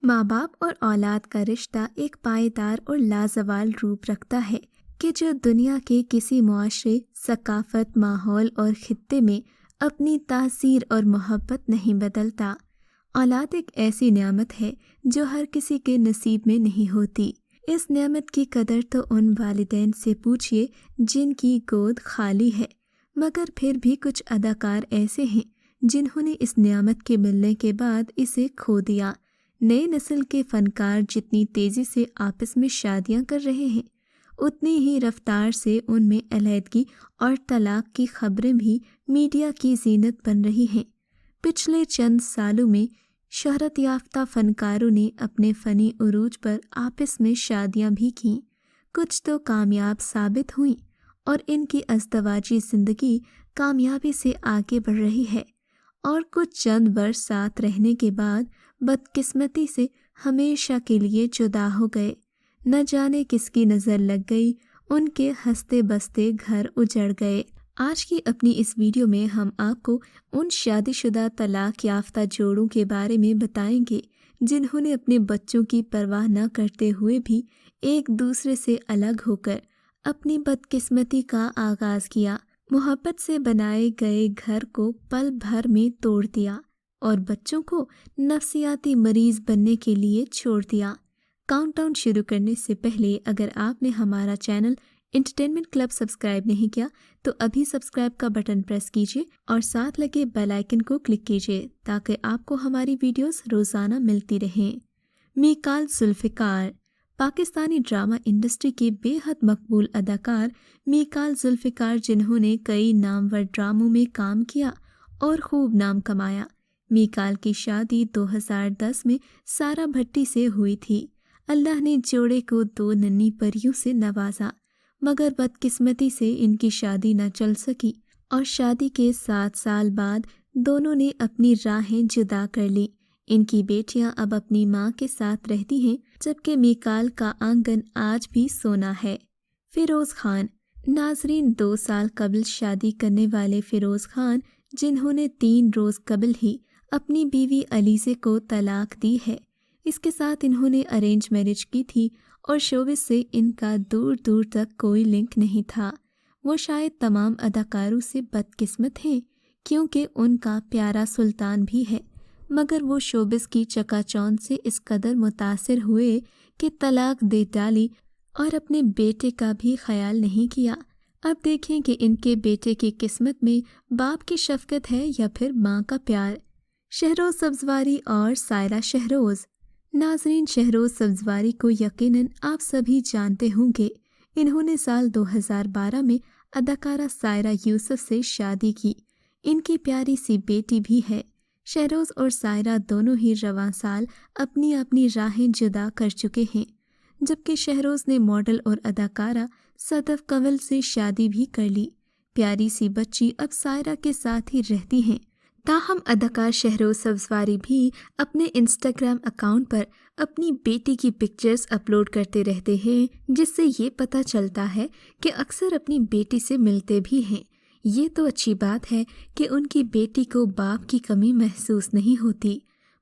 ماں باپ اور اولاد کا رشتہ ایک پائیدار اور لازوال روپ رکھتا ہے کہ جو دنیا کے کسی معاشرے، ثقافت، ماحول اور خطے میں اپنی تاثیر اور محبت نہیں بدلتا۔ اولاد ایک ایسی نعمت ہے جو ہر کسی کے نصیب میں نہیں ہوتی۔ اس نعمت کی قدر تو ان والدین سے پوچھئے جن کی گود خالی ہے، مگر پھر بھی کچھ اداکار ایسے ہیں جنہوں نے اس نعمت کے ملنے کے بعد اسے کھو دیا۔ نئی نسل کے فنکار جتنی تیزی سے آپس میں شادیاں کر رہے ہیں، اتنی ہی رفتار سے ان میں علیحدگی اور طلاق کی خبریں بھی میڈیا کی زینت بن رہی ہیں۔ پچھلے چند سالوں میں شہرت یافتہ فنکاروں نے اپنے فنی عروج پر آپس میں شادیاں بھی کیں۔ کچھ تو کامیاب ثابت ہوئیں اور ان کی ازدواجی زندگی کامیابی سے آگے بڑھ رہی ہے، اور کچھ چند برس ساتھ رہنے کے بعد بدقسمتی سے ہمیشہ کے لیے جدا ہو گئے۔ نہ جانے کس کی نظر لگ گئی، ان کے ہنستے بستے گھر اجڑ گئے۔ آج کی اپنی اس ویڈیو میں ہم آپ کو ان شادی شدہ طلاق یافتہ جوڑوں کے بارے میں بتائیں گے جنہوں نے اپنے بچوں کی پرواہ نہ کرتے ہوئے بھی ایک دوسرے سے الگ ہو کر اپنی بدقسمتی کا آغاز کیا، محبت سے بنائے گئے گھر کو پل بھر میں توڑ دیا اور بچوں کو نفسیاتی مریض بننے کے لیے چھوڑ دیا۔ کاؤنٹ ڈاؤن شروع کرنے سے پہلے اگر آپ نے ہمارا چینل انٹرٹینمنٹ کلب سبسکرائب نہیں کیا تو ابھی سبسکرائب کا بٹن پریس کیجیے اور ساتھ لگے بیل آئیکن کو کلک کیجیے تاکہ آپ کو ہماری ویڈیوز روزانہ ملتی رہیں۔ میکال ذوالفقار پاکستانی ڈرامہ انڈسٹری کے بے حد مقبول اداکار میکال ذوالفقار، جنہوں نے کئی نامور ڈراموں میں کام کیا اور خوب نام کمایا۔ میکال کی شادی 2010 میں سارا بھٹی سے ہوئی تھی۔ اللہ نے جوڑے کو 2 ننھی پریوں سے نوازا، مگر بدقسمتی سے ان کی شادی نہ چل سکی اور شادی کے 7 سال بعد دونوں نے اپنی راہیں جدا کر لی۔ ان کی بیٹیاں اب اپنی ماں کے ساتھ رہتی ہیں، جبکہ میکال کا آنگن آج بھی سونا ہے۔ فیروز خان ناظرین، 2 سال قبل شادی کرنے والے فیروز خان، جنہوں نے 3 روز قبل ہی اپنی بیوی علیزہ کو طلاق دی ہے، اس کے ساتھ انہوں نے ارینج میرج کی تھی اور شوبز سے ان کا دور دور تک کوئی لنک نہیں تھا۔ وہ شاید تمام اداکاروں سے بدقسمت ہیں کیونکہ ان کا پیارا سلطان بھی ہے، مگر وہ شوبز کی چکا چوند سے اس قدر متاثر ہوئے کہ طلاق دے ڈالی اور اپنے بیٹے کا بھی خیال نہیں کیا۔ اب دیکھیں کہ ان کے بیٹے کی قسمت میں باپ کی شفقت ہے یا پھر ماں کا پیار۔ شہروز سبزواری اور سائرہ شہروز ناظرین، شہروز سبزواری کو یقیناً آپ سبھی جانتے ہوں گے۔ انہوں نے سال 2012 میں اداکارہ سائرہ یوسف سے شادی کی۔ ان کی پیاری سی بیٹی بھی ہے۔ شہروز اور سائرہ دونوں ہی رواں سال اپنی اپنی راہیں جدا کر چکے ہیں، جبکہ شہروز نے ماڈل اور اداکارہ صدف کنول سے شادی بھی کر لی۔ پیاری سی بچی اب سائرہ کے ساتھ ہی رہتی ہیں۔ تاہم اداکار شہروز سبزواری بھی اپنے انسٹاگرام اکاؤنٹ پر اپنی بیٹی کی پکچرز اپلوڈ کرتے رہتے ہیں، جس سے یہ پتہ چلتا ہے کہ اکثر اپنی بیٹی سے ملتے بھی ہیں۔ یہ تو اچھی بات ہے کہ ان کی بیٹی کو باپ کی کمی محسوس نہیں ہوتی،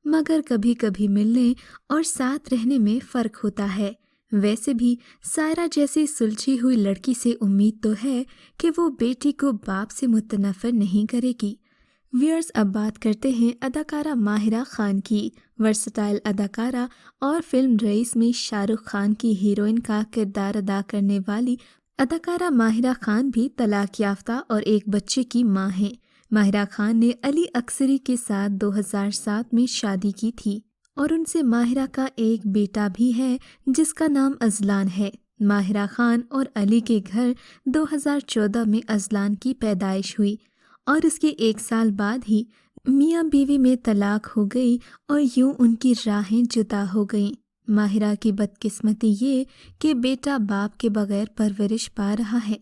مگر کبھی کبھی ملنے اور ساتھ رہنے میں فرق ہوتا ہے۔ ویسے بھی سائرہ جیسی سلجھی ہوئی لڑکی سے امید تو ہے کہ وہ بیٹی کو باپ سے متنفر نہیں کرے گی۔ ویئرز، اب بات کرتے ہیں اداکارہ ماہرہ خان کی۔ ورسٹائل اداکارہ اور فلم رئیس میں شاہ رخ خان کی ہیروئن کا کردار ادا کرنے والی اداکارہ ماہرہ خان بھی طلاق یافتہ اور ایک بچے کی ماں ہیں۔ ماہرہ خان نے علی اکثری کے ساتھ 2007 میں شادی کی تھی اور ان سے ماہرہ کا ایک بیٹا بھی ہے جس کا نام اذلان ہے۔ ماہرہ خان اور علی کے گھر 2014 میں اذلان کی پیدائش ہوئی اور اس کے 1 سال بعد ہی میاں بیوی میں طلاق ہو گئی اور یوں ان کی راہیں جدا ہو گئیں۔ ماہرہ کی بدقسمتی یہ کہ بیٹا باپ کے بغیر پرورش پا رہا ہے،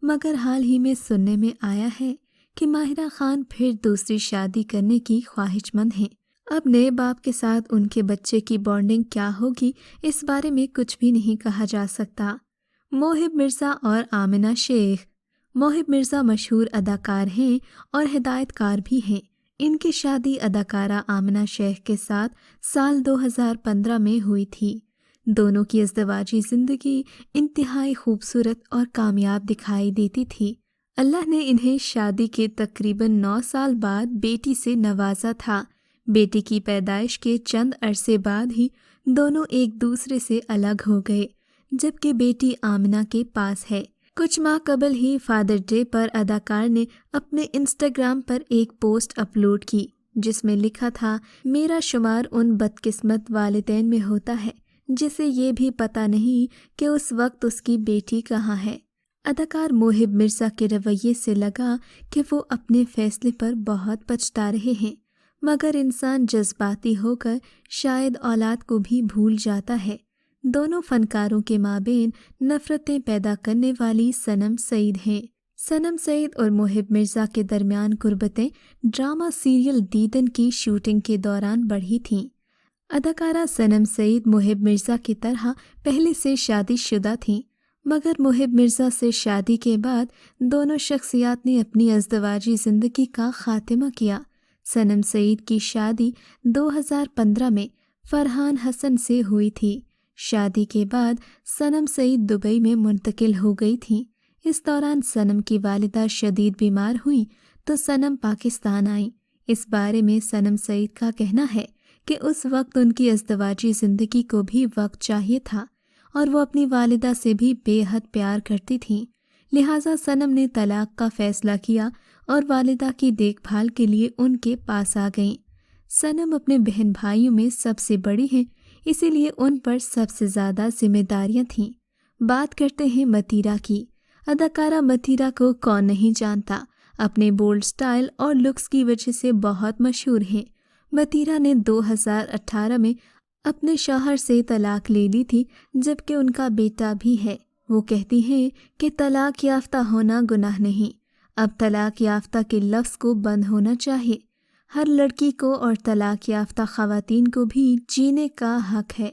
مگر حال ہی میں سننے میں آیا ہے کہ ماہرہ خان پھر دوسری شادی کرنے کی خواہش مند ہیں۔ اب نئے باپ کے ساتھ ان کے بچے کی بانڈنگ کیا ہوگی، اس بارے میں کچھ بھی نہیں کہا جا سکتا۔ موہب مرزا اور آمنہ شیخ۔ موہب مرزا مشہور اداکار ہیں اور ہدایت کار بھی ہیں۔ ان کی شادی اداکارہ آمنہ شیخ کے ساتھ سال 2015 میں ہوئی تھی۔ دونوں کی ازدواجی زندگی انتہائی خوبصورت اور کامیاب دکھائی دیتی تھی۔ اللہ نے انہیں شادی کے تقریباً 9 سال بعد بیٹی سے نوازا تھا۔ بیٹی کی پیدائش کے چند عرصے بعد ہی دونوں ایک دوسرے سے الگ ہو گئے، جبکہ بیٹی آمنہ کے پاس ہے۔ کچھ ماہ قبل ہی فادر ڈے پر اداکار نے اپنے انسٹاگرام پر ایک پوسٹ اپلوڈ کی جس میں لکھا تھا، میرا شمار ان بدقسمت والدین میں ہوتا ہے جسے یہ بھی پتہ نہیں کہ اس وقت اس کی بیٹی کہاں ہے۔ اداکار محب مرزا کے رویے سے لگا کہ وہ اپنے فیصلے پر بہت پچھتا رہے ہیں، مگر انسان جذباتی ہو کر شاید اولاد کو بھی بھول جاتا ہے۔ دونوں فنکاروں کے مابین نفرتیں پیدا کرنے والی صنم سعید ہیں۔ صنم سعید اور محب مرزا کے درمیان قربتیں ڈرامہ سیریل دیدن کی شوٹنگ کے دوران بڑھی تھیں۔ اداکارہ صنم سعید محب مرزا کی طرح پہلے سے شادی شدہ تھیں، مگر محب مرزا سے شادی کے بعد دونوں شخصیات نے اپنی ازدواجی زندگی کا خاتمہ کیا۔ صنم سعید کی شادی 2015 میں فرحان حسن سے ہوئی تھی۔ شادی کے بعد صنم سعید دبئی میں منتقل ہو گئی تھیں۔ اس دوران صنم کی والدہ شدید بیمار ہوئیں تو صنم پاکستان آئیں۔ اس بارے میں صنم سعید کا کہنا ہے کہ اس وقت ان کی ازدواجی زندگی کو بھی وقت چاہیے تھا اور وہ اپنی والدہ سے بھی بے حد پیار کرتی تھیں، لہٰذا صنم نے طلاق کا فیصلہ کیا اور والدہ کی دیکھ بھال کے لیے ان کے پاس آ گئیں۔ صنم اپنے بہن بھائیوں میں سب سے بڑی ہیں، اسی لیے ان پر سب سے زیادہ ذمہ داریاں تھیں۔ بات کرتے ہیں متیرا کی۔ اداکارہ متیرا کو کون نہیں جانتا، اپنے بولڈ سٹائل اور لکس کی وجہ سے بہت مشہور ہیں۔ متیرا نے 2018 میں اپنے شوہر سے طلاق لے لی تھی، جبکہ ان کا بیٹا بھی ہے۔ وہ کہتی ہیں کہ طلاق یافتہ ہونا گناہ نہیں، اب طلاق یافتہ کے لفظ کو بند ہونا چاہیے۔ ہر لڑکی کو اور طلاق یافتہ خواتین کو بھی جینے کا حق ہے،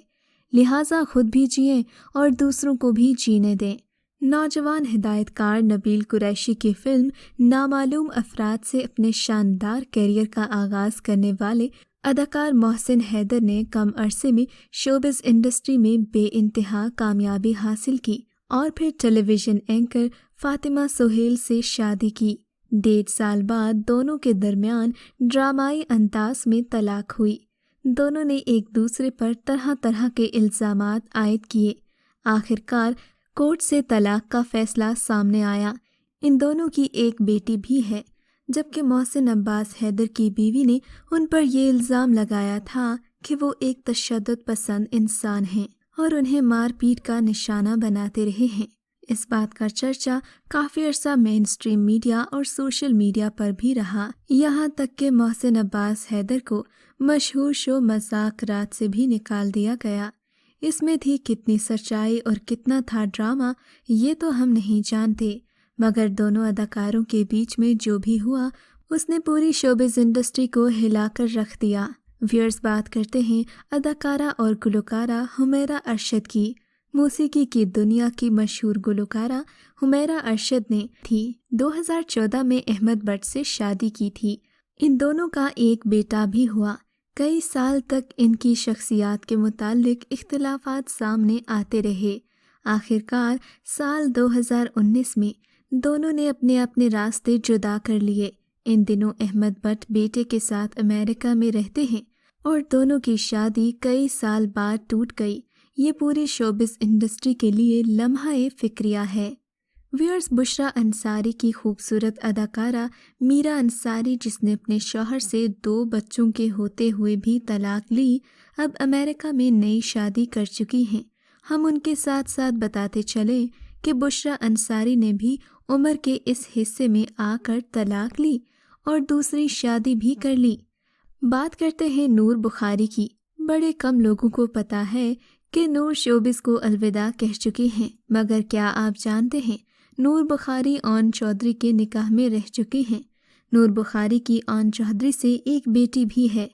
لہٰذا خود بھی جئیں اور دوسروں کو بھی جینے دیں۔ نوجوان ہدایت کار نبیل قریشی کی فلم نامعلوم افراد سے اپنے شاندار کیریئر کا آغاز کرنے والے اداکار محسن حیدر نے کم عرصے میں شوبز انڈسٹری میں بے انتہا کامیابی حاصل کی اور پھر ٹیلی ویژن اینکر فاطمہ سہیل سے شادی کی۔ 1.5 سال بعد دونوں کے درمیان ڈرامائی انداز میں طلاق ہوئی۔ دونوں نے ایک دوسرے پر طرح طرح کے الزامات عائد کیے۔ آخرکار کورٹ سے طلاق کا فیصلہ سامنے آیا۔ ان دونوں کی ایک بیٹی بھی ہے، جبکہ محسن عباس حیدر کی بیوی نے ان پر یہ الزام لگایا تھا کہ وہ ایک تشدد پسند انسان ہیں اور انہیں مار پیٹ کا نشانہ بناتے رہے ہیں۔ اس بات کا چرچا کافی عرصہ مین اسٹریم میڈیا اور سوشل میڈیا پر بھی رہا، یہاں تک کہ محسن عباس حیدر کو مشہور شو مذاق رات سے بھی نکال دیا گیا۔ اس میں تھی کتنی سچائی اور کتنا تھا ڈرامہ یہ تو ہم نہیں جانتے، مگر دونوں اداکاروں کے بیچ میں جو بھی ہوا اس نے پوری شوبز انڈسٹری کو ہلا کر رکھ دیا۔ ویئرز بات کرتے ہیں اداکارہ اور گلوکارہ حمیرہ ارشد کی۔ موسیقی کی دنیا کی مشہور گلوکارہ حمیرہ ارشد نے 2014 میں احمد بٹ سے شادی کی تھی۔ ان دونوں کا ایک بیٹا بھی ہوا۔ کئی سال تک ان کی شخصیات کے متعلق اختلافات سامنے آتے رہے۔ آخرکار سال 2019 میں دونوں نے اپنے راستے جدا کر لیے۔ ان دنوں احمد بٹ بیٹے کے ساتھ امریکہ میں رہتے ہیں اور دونوں کی شادی کئی سال بعد ٹوٹ گئی۔ یہ پوری شوبز انڈسٹری کے لیے لمحہ فکریہ ہے۔ ویئرز بشریٰ انصاری کی خوبصورت اداکارہ میرا انصاری، جس نے اپنے شوہر سے 2 بچوں کے ہوتے ہوئے بھی طلاق لی، اب امریکہ میں نئی شادی کر چکی ہیں۔ ہم ان کے ساتھ ساتھ بتاتے چلیں کہ بشریٰ انصاری نے بھی عمر کے اس حصے میں آ کر طلاق لی اور دوسری شادی بھی کر لی۔ بات کرتے ہیں نور بخاری کی۔ بڑے کم لوگوں کو پتہ ہے کہ نور شوبز کو الوداع کہہ چکی ہیں، مگر کیا آپ جانتے ہیں نور بخاری اون چودھری کے نکاح میں رہ چکی ہیں۔ نور بخاری کی اون چودھری سے ایک بیٹی بھی ہے،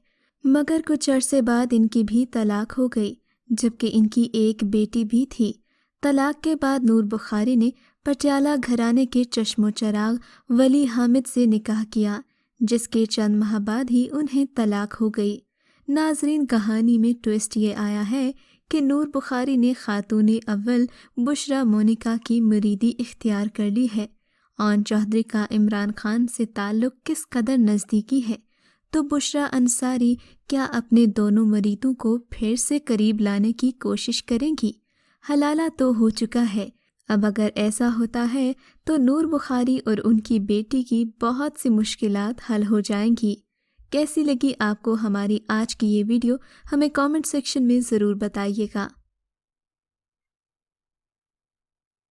مگر کچھ عرصے بعد ان کی بھی طلاق ہو گئی، جبکہ ان کی ایک بیٹی بھی تھی۔ طلاق کے بعد نور بخاری نے پٹیالہ گھرانے کے چشم و چراغ ولی حامد سے نکاح کیا، جس کے چند ماہ بعد ہی انہیں طلاق ہو گئی۔ ناظرین، کہانی میں ٹویسٹ یہ آیا ہے کہ نور بخاری نے خاتون اول بشریٰ مونیکا کی مریدی اختیار کر لی ہے۔ اون چودھری کا عمران خان سے تعلق کس قدر نزدیکی ہے، تو بشریٰ انصاری کیا اپنے دونوں مریدوں کو پھر سے قریب لانے کی کوشش کریں گی؟ حلالہ تو ہو چکا ہے، اب اگر ایسا ہوتا ہے تو نور بخاری اور ان کی بیٹی کی بہت سی مشکلات حل ہو جائیں گی۔ کیسی لگی آپ کو ہماری آج کی یہ ویڈیو؟ ہمیں کامنٹ سیکشن میں ضرور بتائیے گا۔